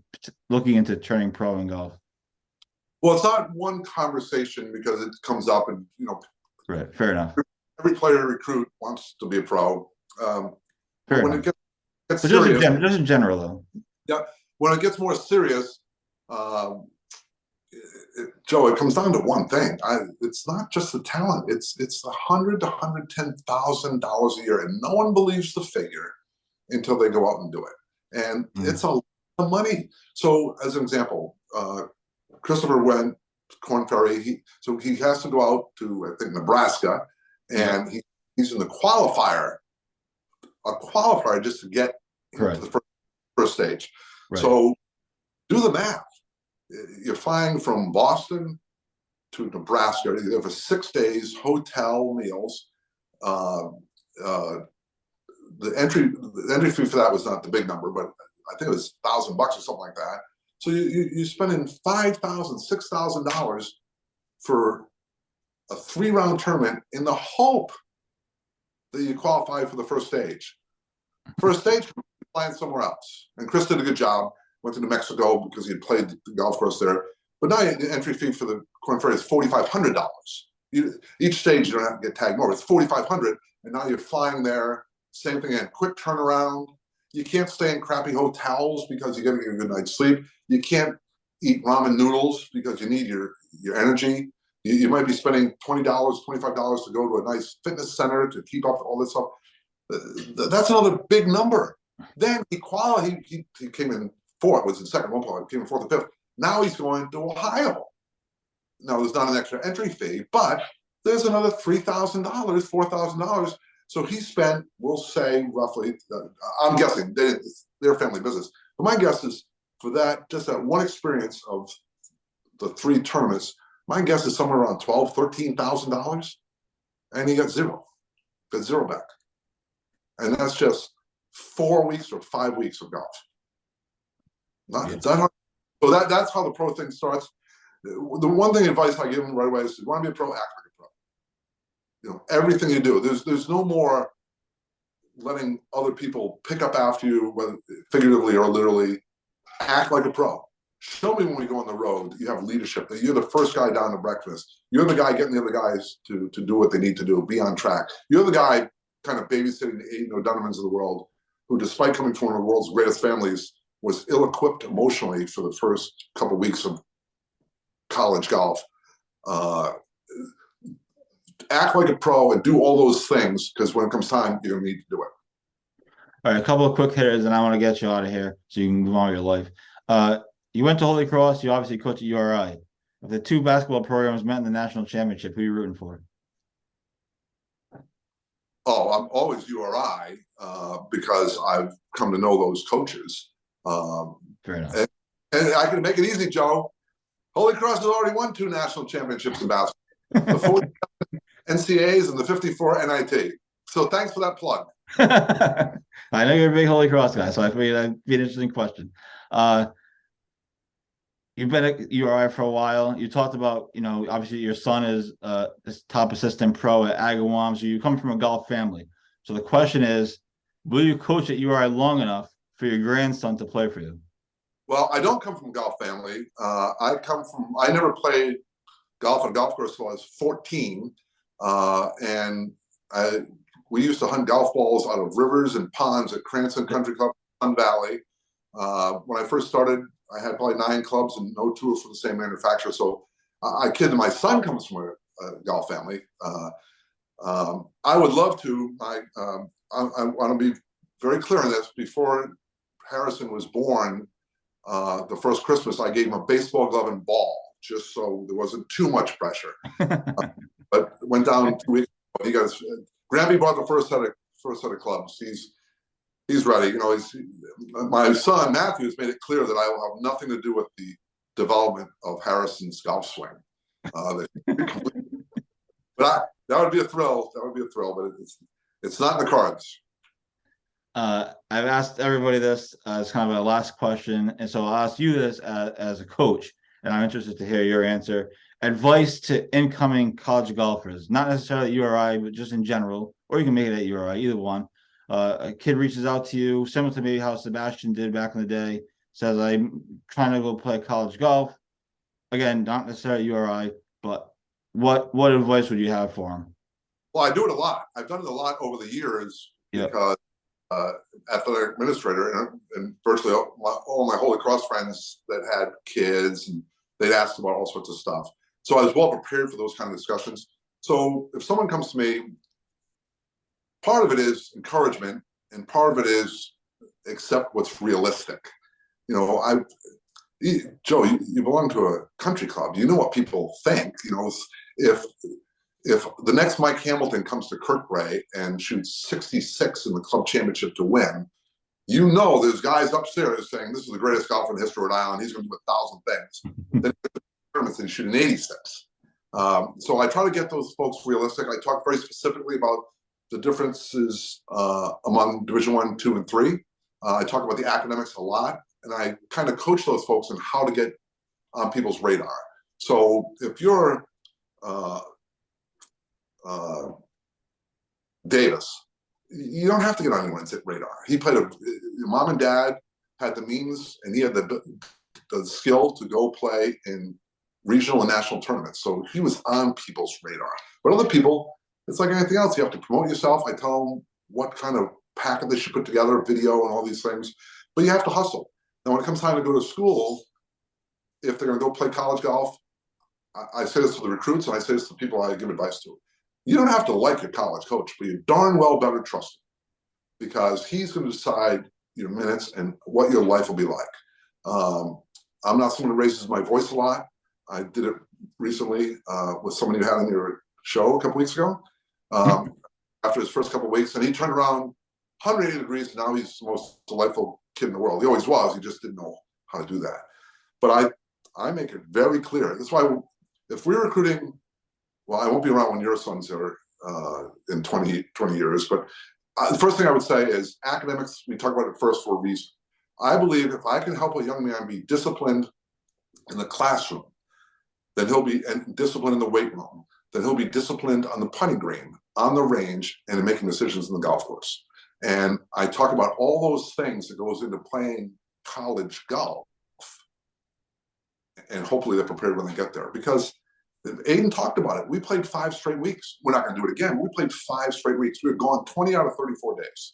looking into turning pro in golf? Well, it's not one conversation because it comes up, and right, fair enough. Every player to recruit wants to be a pro. When it gets serious, just in general, though. Yeah, when it gets more serious, Joe, it comes down to one thing. It's not just the talent. It's $100,000 to $110,000 a year, and no one believes the figure until they go out and do it. And it's a lot of money. So, as an example, Christopher went to Korn Ferry. He has to go out to, I think, Nebraska, and he's in the qualifier just to get into the first stage. Right. So do the math. You're flying from Boston to Nebraska. You have 6 days, hotel, meals. The entry fee for that was not the big number, but I think it was $1,000 or something like that. So you're spending $5,000, $6,000 for a 3-round tournament in the hope that you qualify for the first stage. First stage, you're flying somewhere else. And Chris did a good job. Went to New Mexico because he had played the golf course there. But now the entry fee for the Korn Ferry is $4,500. Each stage you don't have to get tagged more. It's $4,500, and now you're flying there. Same thing, and quick turnaround. You can't stay in crappy hotels because you got to get a good night's sleep. You can't eat ramen noodles because you need your energy. You might be spending $20, $25 to go to a nice fitness center to keep up all this stuff. That's another big number. Then he came in fourth, was in second, one point, came in fourth and fifth. Now he's going to Ohio. Now there's not an extra entry fee, but there's another $3,000, $4,000. So he spent, we'll say roughly, I'm guessing, it's their family business, but my guess is for that, just that one experience of the 3 tournaments, my guess is somewhere around $12,000-$13,000, and he got zero back. And that's just 4 weeks or 5 weeks of golf. So that's how the pro thing starts. The one thing advice I give them right away is, you want to be a pro, act like a pro. You know, everything you do, there's no more letting other people pick up after you, whether figuratively or literally. Act like a pro. Show me when we go on the road, you have leadership, that you're the first guy down to breakfast. You're the guy getting the other guys to do what they need to do, be on track. You're the guy kind of babysitting the Aiden O'Donovans of the world, who, despite coming from one of the world's greatest families, was ill-equipped emotionally for the first couple of weeks of college golf. Act like a pro and do all those things, because when it comes time, you're going to need to do it. All right, a couple of quick hitters, and I want to get you out of here so you can move on with your life. You went to Holy Cross. You obviously coached at URI. If the 2 basketball programs met in the national championship, who are you rooting for? Oh, I'm always URI because I've come to know those coaches. Fair enough. And I can make it easy, Joe. Holy Cross has already won 2 national championships in basketball. The 40 NCAAs and the 54 NIT. So thanks for that plug. I know you're a big Holy Cross guy, so I figured that'd be an interesting question. You've been at URI for a while. You talked about, obviously your son is this top assistant pro at Agawam, so you come from a golf family. So the question is, will you coach at URI long enough for your grandson to play for you? Well, I don't come from a golf family. I never played golf on a golf course until I was 14. We used to hunt golf balls out of rivers and ponds at Cranston Country Club, Sun Valley. When I first started, I had probably 9 clubs and no 2 were from the same manufacturer. So I kid that my son comes from a golf family. I would love to. I want to be very clear on this. Before Harrison was born, the first Christmas, I gave him a baseball glove and ball, just so there wasn't too much pressure. But went down 2 weeks ago. He got his Grammy bought the first set of clubs. He's ready. My son Matthew has made it clear that I will have nothing to do with the development of Harrison's golf swing. But that would be a thrill. That would be a thrill, but it's not in the cards. I've asked everybody this as kind of a last question, and so I'll ask you this as a coach, and I'm interested to hear your answer. Advice to incoming college golfers, not necessarily URI, but just in general, or you can make it at URI, either one. A kid reaches out to you, similar to maybe how Sebastian did back in the day, says, I'm trying to go play college golf. Again, not necessarily URI, but what advice would you have for him? Well, I do it a lot. I've done it a lot over the years because athletic administrator and virtually all my Holy Cross friends that had kids, and they'd ask about all sorts of stuff. So I was well prepared for those kind of discussions. So if someone comes to me, part of it is encouragement, and part of it is accept what's realistic. Joe, you belong to a country club. You know what people think. If the next Mike Hamilton comes to Kirkray and shoots 66 in the club championship to win, there's guys upstairs saying this is the greatest golfer in the history of Rhode Island. He's going to do 1,000 things. Then tournaments and shoot an 86. So I try to get those folks realistic. I talk very specifically about the differences among Division I, II, and III. I talk about the academics a lot, and I kind of coach those folks on how to get on people's radar. So if you're Davis, you don't have to get on anyone's radar. He played your mom and dad had the means, and he had the skill to go play in regional and national tournaments. So he was on people's radar. But other people, it's like anything else. You have to promote yourself. I tell them what kind of packet they should put together, video and all these things. But you have to hustle. Now, when it comes time to go to school, if they're going to go play college golf, I say this to the recruits, and I say this to people I give advice to. You don't have to like your college coach, but you darn well better trust him, because he's going to decide your minutes and what your life will be like. I'm not someone who raises my voice a lot. I did it recently with somebody you had on your show a couple weeks ago. after his first couple of weeks, and he turned around 180 degrees, and now he's the most delightful kid in the world. He always was. He just didn't know how to do that. But I make it very clear. That's why if we're recruiting, well, I won't be around when your son's here in 20 years, but the first thing I would say is academics, we talk about it first for a reason. I believe if I can help a young man be disciplined in the classroom, then he'll be disciplined in the weight room, then he'll be disciplined on the putting green, on the range, and in making decisions in the golf course. And I talk about all those things that goes into playing college golf, and hopefully they're prepared when they get there. Because Aiden talked about it. We played 5 straight weeks. We're not going to do it again. We played 5 straight weeks. We were gone 20 out of 34 days.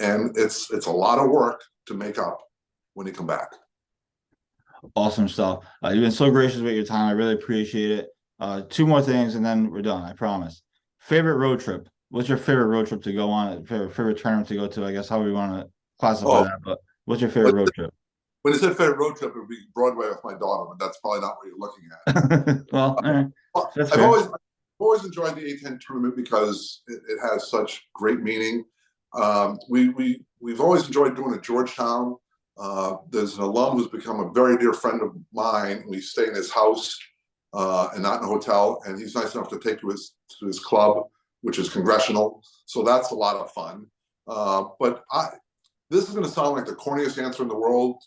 And it's a lot of work to make up when you come back. Awesome stuff. You've been so gracious with your time. I really appreciate it. 2 more things and then we're done. I promise. Favorite road trip? What's your favorite road trip to go on? Favorite tournament to go to? I guess how we want to classify that. But what's your favorite road trip? When you said favorite road trip, it would be Broadway with my daughter, but that's probably not what you're looking at. Well, all right. I've always enjoyed the A10 tournament because it has such great meaning. We've always enjoyed doing it at Georgetown. There's an alum who's become a very dear friend of mine. We stay in his house and not in a hotel, and he's nice enough to take to his club, which is Congressional. So that's a lot of fun. But this is going to sound like the corniest answer in the world.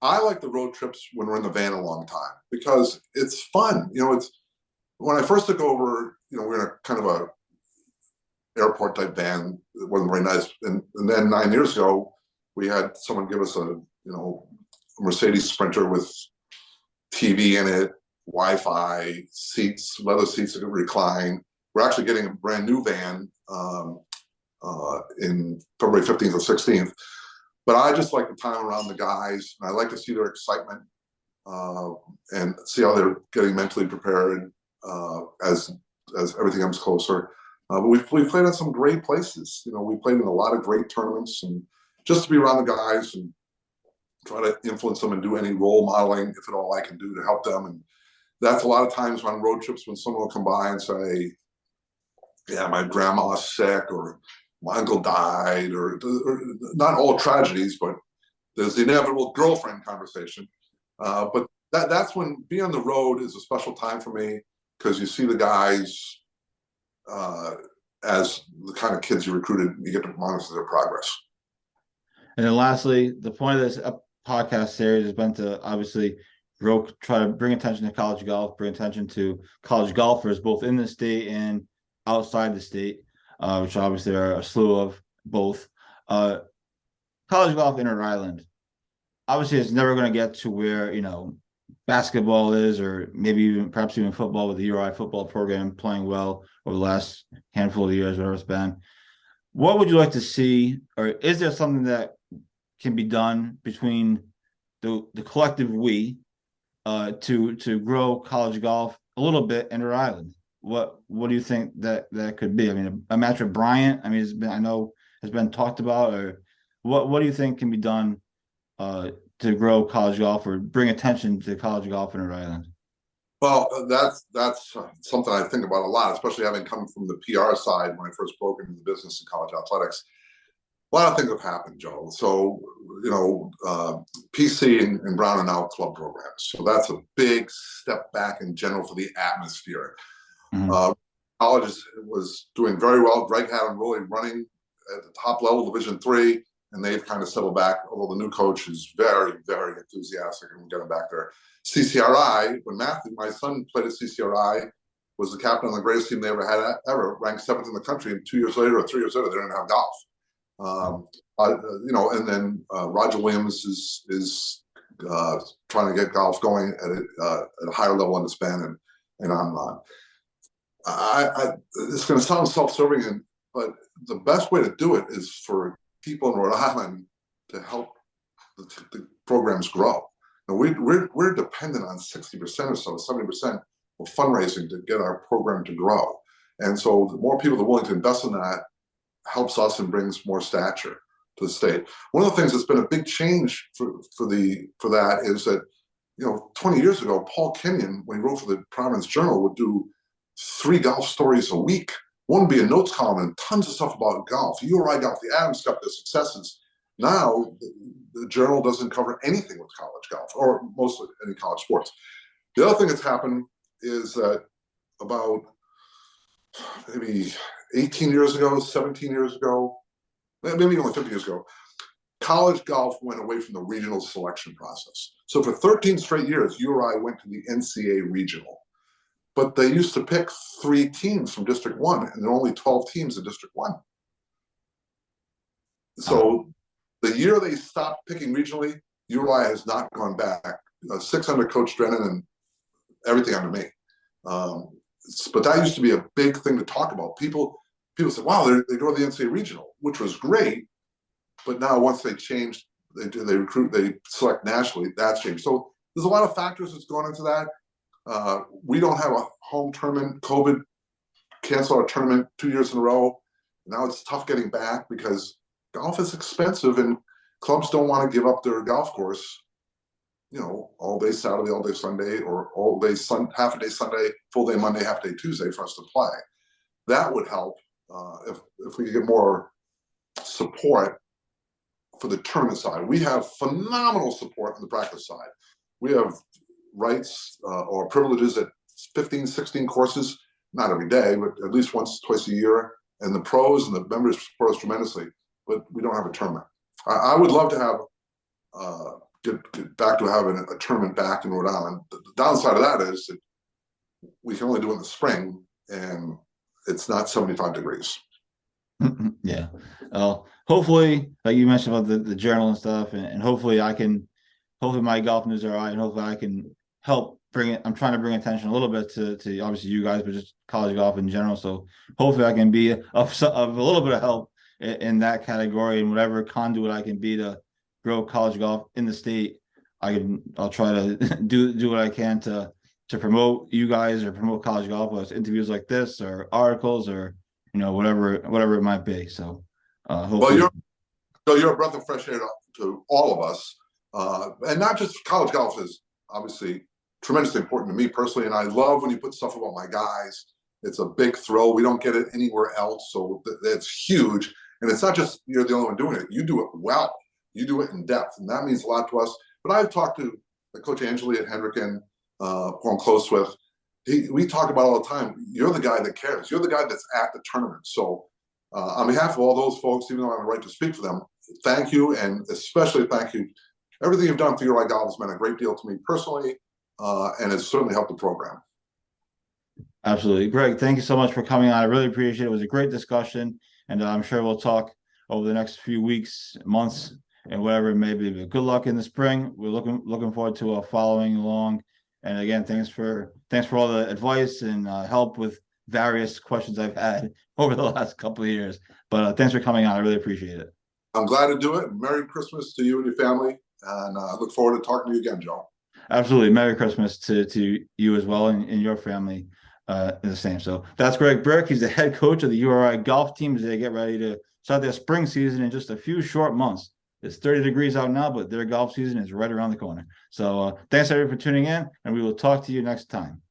I like the road trips when we're in the van a long time because it's fun. It's when I first took over, we're in a kind of a airport type van. It wasn't very nice. And then 9 years ago, we had someone give us a Mercedes Sprinter with TV in it, Wi-Fi, seats, leather seats that could recline. We're actually getting a brand new van in February 15th or 16th. But I just like the time around the guys, and I like to see their excitement and see how they're getting mentally prepared as everything comes closer. But we've played in some great places. We played in a lot of great tournaments, and just to be around the guys and try to influence them and do any role modeling, if at all I can do to help them. And that's a lot of times on road trips when someone will come by and say, yeah, my grandma's sick, or my uncle died, or not all tragedies, but there's the inevitable girlfriend conversation. But that's when being on the road is a special time for me, because you see the guys as the kind of kids you recruited, and you get to monitor their progress. And then lastly, the point of this podcast series has been to obviously try to bring attention to college golf, bring attention to college golfers, both in the state and outside the state. Which obviously are a slew of both. College golf in Rhode Island, obviously it's never going to get to where, basketball is, or maybe perhaps even football with the URI football program playing well over the last handful of years, whatever it's been. What would you like to see, or is there something that can be done between the collective we to grow college golf a little bit in Rhode Island? What do you think that could be? I mean, a match with Bryant, has been talked about, or what do you think can be done to grow college golf or bring attention to college golf in Rhode Island? Well, that's something I think about a lot, especially having come from the PR side when I first broke into the business of college athletics. A lot of things have happened, Joe. So, PC and Brown are now club programs. So that's a big step back in general for the atmosphere. Mm-hmm. College was doing very well. Gregg had them really running at the top level, Division III, and they've kind of settled back, although the new coach is very, very enthusiastic, and we'll get him back there. CCRI, when Matthew, my son, played at CCRI, was the captain of the greatest team they ever had, ranked 7th in the country, and 2 years later or 3 years later, they didn't have golf. And then Roger Williams is trying to get golf going at a higher level in the span, and on. It's going to sound self-serving, but the best way to do it is for people in Rhode Island to help the programs grow. Now we're dependent on 60% or so, 70% of fundraising to get our program to grow. And so the more people that are willing to invest in that helps us and brings more stature to the state. One of the things that's been a big change for that is that, 20 years ago, Paul Kenyon, when he wrote for the Providence Journal, would do 3 golf stories a week. One would be a notes column and tons of stuff about golf, URI golf, the Adams Cup, their successes. Now, the journal doesn't cover anything with college golf, or mostly any college sports. The other thing that's happened is that about maybe 18 years ago, 17 years ago, maybe only 50 years ago, college golf went away from the regional selection process. So for 13 straight years, URI went to the NCAA regional. But they used to pick 3 teams from District 1, and there are only 12 teams in District 1. So the year they stopped picking regionally, URI has not gone back. 6 under Coach Drennan and everything under me. But that used to be a big thing to talk about. People said, wow, they go to the NCAA regional, which was great. But now once they changed, they recruit, they select nationally, that's changed. So there's a lot of factors that's gone into that. We don't have a home tournament. COVID canceled our tournament 2 years in a row. Now it's tough getting back because golf is expensive and clubs don't want to give up their golf course, all day Saturday, all day Sunday, or all day half a day Sunday, full day Monday, half day Tuesday for us to play. That would help if we could get more support for the tournament side. We have phenomenal support on the practice side. We have rights or privileges at 15, 16 courses, not every day, but at least once, twice a year. And the pros and the members support us tremendously, but we don't have a tournament. I would love to have get back to having a tournament back in Rhode Island. The downside of that is that we can only do it in the spring, and it's not 75 degrees. Yeah. Hopefully, like you mentioned about the journal and stuff, and hopefully my GolfNewsRI, and hopefully I can help bring it. I'm trying to bring attention a little bit to obviously you guys, but just college golf in general. So hopefully I can be of a little bit of help in that category, and whatever conduit I can be to grow college golf in the state. I'll try to do what I can to promote you guys or promote college golf, whether it's interviews like this or articles or whatever it might be. So hopefully. Well, you're a breath of fresh air to all of us, and not just college golf is obviously tremendously important to me personally, and I love when you put stuff about my guys. It's a big thrill. We don't get it anywhere else, so that's huge. And it's not just you're the only one doing it. You do it well. You do it in depth, and that means a lot to us. But I've talked to Coach Angeli at Hendricken, who I'm close with. We talk about all the time. You're the guy that cares. You're the guy that's at the tournament. So on behalf of all those folks, even though I have a right to speak for them, thank you, and especially thank you. Everything you've done for URI Golf has meant a great deal to me personally, and it's certainly helped the program. Absolutely. Gregg, thank you so much for coming on. I really appreciate it. It was a great discussion, and I'm sure we'll talk over the next few weeks, months, and whatever it may be. But good luck in the spring. We're looking forward to following along. And again, thanks for all the advice and help with various questions I've had over the last couple of years. But thanks for coming on. I really appreciate it. I'm glad to do it. Merry Christmas to you and your family, and I look forward to talking to you again, Joe. Absolutely. Merry Christmas to you as well and your family. The same. So that's Gregg Burke. He's the head coach of the URI golf team as they get ready to start their spring season in just a few short months. It's 30 degrees out now, but their golf season is right around the corner. So thanks everyone for tuning in, and we will talk to you next time.